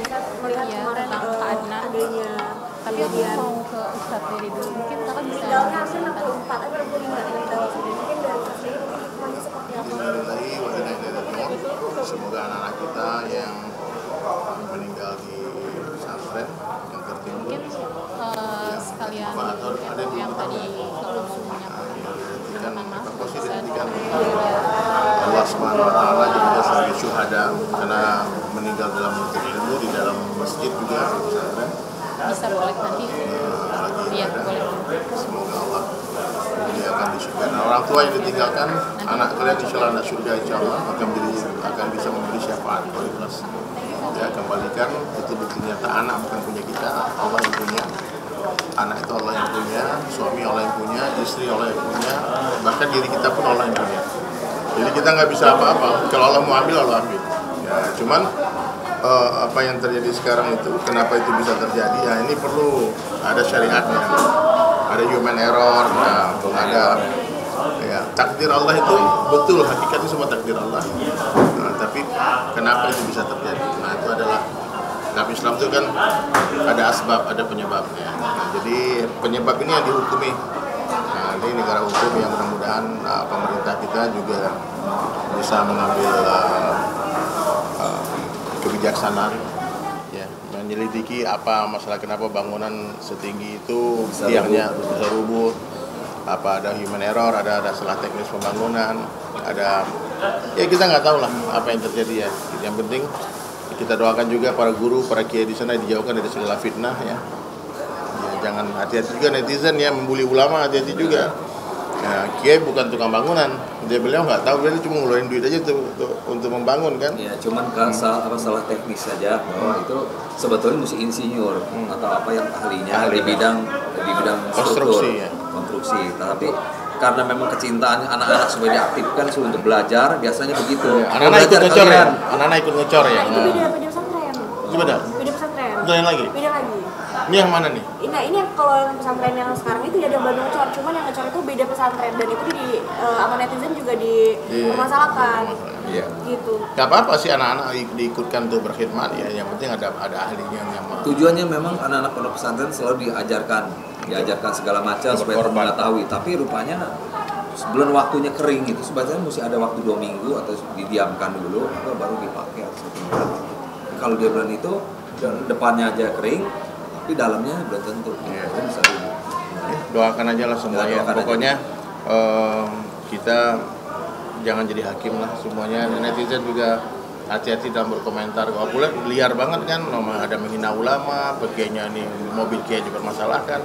Ustaz melihat kemarin adanya. Tapi aku mau ke Ustaz Riri dulu. Mungkin kakak bisa Meninggalnya hasil 64 atau 65 meninggal. Mungkin dari Ustaz Riri hikmahnya seperti apa? Semoga anak-anak kita yang meninggal di pesantren yang tertimbun mungkin sekalian yang tadi kalau mau menyampaikan evakuasi dihentikan. Allah Subhanahu wa taala juga sebagai syuhada karena meninggal dalam ilmu di dalam masjid juga pesantren. Bisa boleh nanti. Iya, boleh. Semoga Allah dia akan disyukurkan. Nah, orang tua yang ditinggalkan anak kalian insyaallah anak surga insyaallah akan bisa memberi syafaat kalau ikhlas. Ya, kembalikan itu bukti nyata anak bukan punya kita, Allah yang punya. Anak itu Allah yang punya, suami Allah yang punya, istri Allah yang punya, bahkan diri kita pun Allah yang punya. Jadi kita nggak bisa apa-apa. Kalau Allah mau ambil, Allah ambil. Ya, cuman apa yang terjadi sekarang itu, kenapa itu bisa terjadi? Ya ini perlu ada syariatnya, ada human error, ada ya takdir Allah itu betul, hakikatnya semua takdir Allah. Nah, tapi kenapa itu bisa terjadi? Nah itu adalah dalam Islam itu kan ada asbab, ada penyebabnya. Nah, jadi penyebab ini yang dihukumi. Nah, ini negara hukum yang mudah-mudahan pemerintah kita juga bisa mengambil kebijaksanaan, ya, menyelidiki apa masalah kenapa bangunan setinggi itu tiangnya bisa rubuh, apa ada human error, ada salah teknis pembangunan, ada ya kita nggak tahu lah apa yang terjadi ya. Yang penting kita doakan juga para guru, para kiai di sana dijauhkan dari segala fitnah ya. Ya jangan hati-hati juga netizen ya membuli ulama, hati-hati juga. Nah, kiai bukan tukang bangunan, beliau nggak tahu, beliau cuma ngeluarin duit aja untuk membangun kan? Ya, cuman salah teknis saja bahwa itu sebetulnya mesti insinyur atau apa yang ahlinya di bidang konstruksi, konstruksi. Tapi karena memang kecintaan anak-anak supaya diaktifkan untuk belajar, biasanya begitu. Ya, anak-anak ikut ngecor ya, anak-anak ikut ngecor ya. Nah, itu beda pesantren. Itu beda. Beda pesantren. Itu yang lagi. Beda lagi. Ini yang mana nih? Ini yang kalau yang pesantren yang sekarang itu ada Bandung Cor, cuman yang ngecor itu beda pesantren dan itu sama netizen juga dipermasalahkan. Iya. Gitu. Gak apa-apa sih anak-anak diikutkan untuk berkhidmat ya, yang penting ada ahlinya yang Tujuannya memang anak-anak pondok pesantren selalu diajarkan segala macam supaya mengetahui. Tapi rupanya sebelum waktunya kering itu sebetulnya mesti ada waktu 2 minggu atau didiamkan dulu atau baru dipakai atau kalau dia bulan itu depannya aja kering tapi dalamnya belum tentu. Kan bisa dulu. Doakan aja lah semuanya. Pokoknya kita jangan jadi hakim lah semuanya. Netizen juga hati-hati dalam berkomentar. Kalau boleh liar banget kan, ada menghina ulama, pakainya nih mobil kiai dipermasalahkan.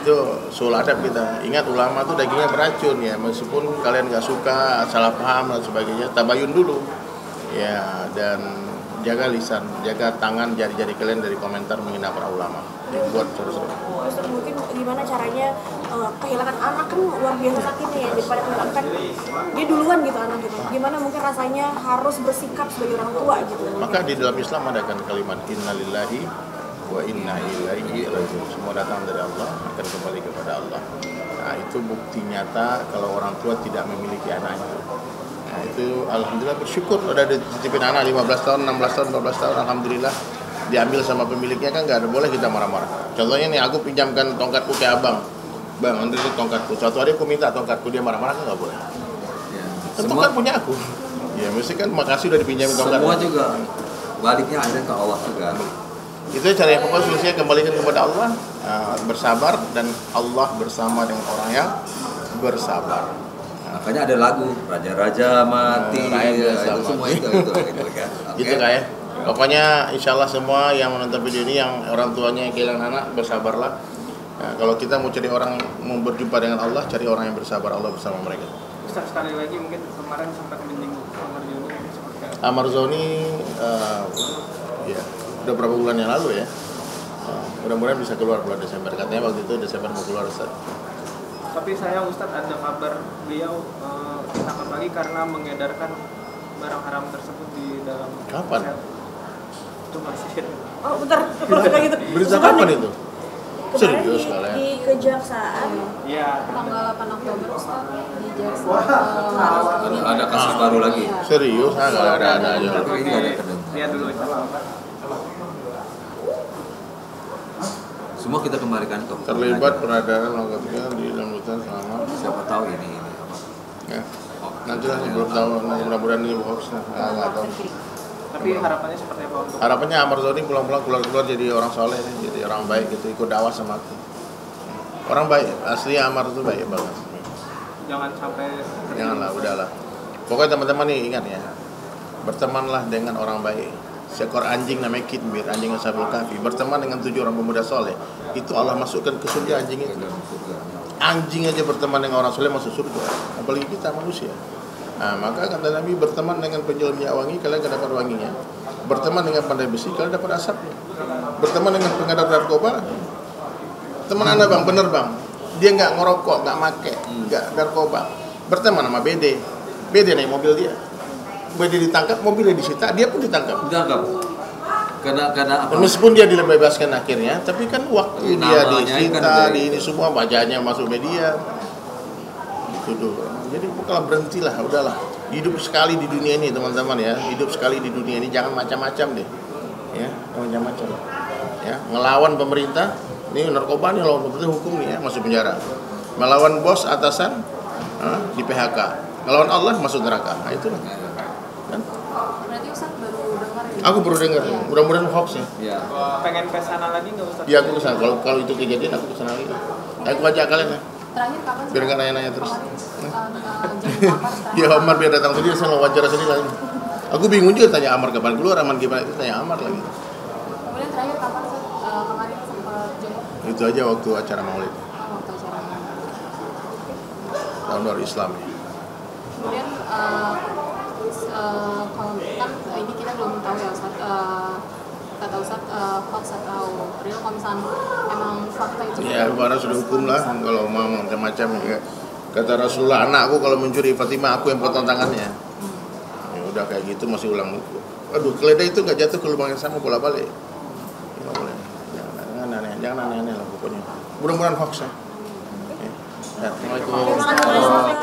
Itu soal adab kita. Ingat ulama tuh dagingnya beracun ya, meskipun kalian nggak suka, salah paham dan sebagainya, tabayun dulu. Ya, dan jaga lisan, jaga tangan, jari-jari kalian dari komentar menghina para ulama. Buat seru-seru. Terus mungkin gimana caranya kehilangan anak kan luar biasa sakitnya ya, daripada kehilangan dia duluan gitu anak gitu. Gimana mungkin rasanya harus bersikap sebagai orang tua gitu. Maka di dalam Islam ada kan kalimat innalillahi wa inna ilaihi raji'un. Semua datang dari Allah, akan kembali kepada Allah. Nah, itu bukti nyata kalau orang tua tidak memiliki anaknya. Nah, itu alhamdulillah bersyukur udah dititipin anak 15 tahun, 16 tahun, 12 tahun, alhamdulillah diambil sama pemiliknya kan nggak ada, boleh kita marah-marah. Contohnya nih, aku pinjamkan tongkatku ke abang, bang, nanti itu tongkatku. Suatu hari aku minta tongkatku, dia marah-marah kan nggak boleh. Ya. Kan tongkat punya aku. Ya mesti kan makasih udah dipinjamin tongkat. Semua juga baliknya akhirnya ke Allah juga. Itu cara yang pokoknya solusinya kembalikan kepada Allah, bersabar, dan Allah bersama dengan orang yang bersabar. Makanya ada lagu Raja-Raja Mati, itu semua itu kan. Gitu kan ya. Pokoknya insya Allah semua yang menonton video ini yang orang tuanya yang kehilangan anak, bersabarlah. Nah, kalau kita mau cari orang, mau berjumpa dengan Allah, cari orang yang bersabar, Allah bersama mereka. Ustaz, sekali lagi mungkin kemarin sempat menyinggung Amar Zoni, ya udah berapa bulan yang lalu ya. Mudah-mudahan bisa keluar bulan Desember. Katanya waktu itu Desember mau keluar Ustaz. Tapi saya Ustadz ada kabar beliau ditangkap lagi karena mengedarkan barang haram tersebut di dalam. Kapan? Itu masih. Oh, bentar, kalau kayak gitu. Berita kapan itu? Kemarin Serius kalian? di kejaksaan. Iya. Tanggal 8 Oktober Ustaz di Jakarta. Ada kasus baru lagi. Serius? Nggak ada aja. Tapi ini ada Lihat dulu Ustaz. Semua kita kembalikan ke hukum terlibat aja. peredaran narkotika di dalam hutan selama Siapa tahu ini apa? ya. Oh, Nanti lah belum tahu, mudah-mudahan ini hoax lah, nggak tahu. Tapi harapannya seperti apa untuk Harapannya Amar Zoni pulang-pulang keluar jadi orang soleh, jadi orang baik gitu, ikut dakwah sama aku. Orang baik, asli Amar itu baik banget. jangan sampai Janganlah, udahlah. Pokoknya teman-teman nih ingat ya, bertemanlah dengan orang baik. Seekor anjing namanya Kitmir, anjing Ashabul Kahfi, berteman dengan 7 orang pemuda soleh. Itu Allah masukkan ke surga anjing itu. Anjing aja berteman dengan orang soleh masuk surga, apalagi kita manusia. Nah, maka kata Nabi, berteman dengan penjual minyak wangi, kalian akan dapat wanginya. Berteman dengan pandai besi, kalian dapat asapnya. Berteman dengan pengedar narkoba, teman anda bang, bener bang, dia nggak ngerokok, nggak make, nggak narkoba. Berteman sama BD naik mobil dia. BD ditangkap, mobilnya disita, dia pun ditangkap. Ditangkap. Karena apa? Meskipun dia dibebaskan akhirnya, tapi kan waktu dia Namanya disita, kan di ini semua wajahnya masuk media. Itu. Jadi kalau berhentilah, udahlah. Hidup sekali di dunia ini teman-teman ya, hidup sekali di dunia ini, jangan macam-macam deh. Ya, jangan macam-macam. Ya, ngelawan pemerintah, ini narkoba nih, lawan pemerintah hukum nih ya, masuk penjara. Melawan bos atasan, di PHK. Ngelawan Allah masuk neraka. Nah, itulah. Kan? Berarti Ustaz baru dengar ya? Aku baru dengar, mudah-mudahan hoax ya. Ya. pengen ke sana lagi nggak Ustaz? Iya aku kesana. Kalau itu kejadian aku kesana lagi. Aku ajak kalian ya. Terakhir kapan sih? Biar nggak nanya-nanya terus. Jadi kapan sekarang? Ya Amar biar datang sendiri, saya wawancara sendiri lagi. Aku bingung juga tanya Amar kapan keluar, aman gimana itu tanya Amar lagi. Kemudian terakhir kapan sih? Kemarin sempat jenguk Itu aja waktu acara Maulid waktu acara. tahun baru Islam. Kemudian kalau kan ini kita belum tahu ya Ustaz, kata Ustaz hoax atau real, kalau misalnya emang fakta itu Ya karena sudah hukum lah kalau mau macam-macam ya. Kata Rasulullah, anakku kalau mencuri Fatimah aku yang potong tangannya. Ya udah kayak gitu masih ulang. Aduh, keledai itu nggak jatuh ke lubang yang sama bola-balik. Nggak boleh. Jangan aneh-aneh lah pokoknya. Mudah-mudahan hoax ya. Ya. Assalamualaikum. Terima kasih.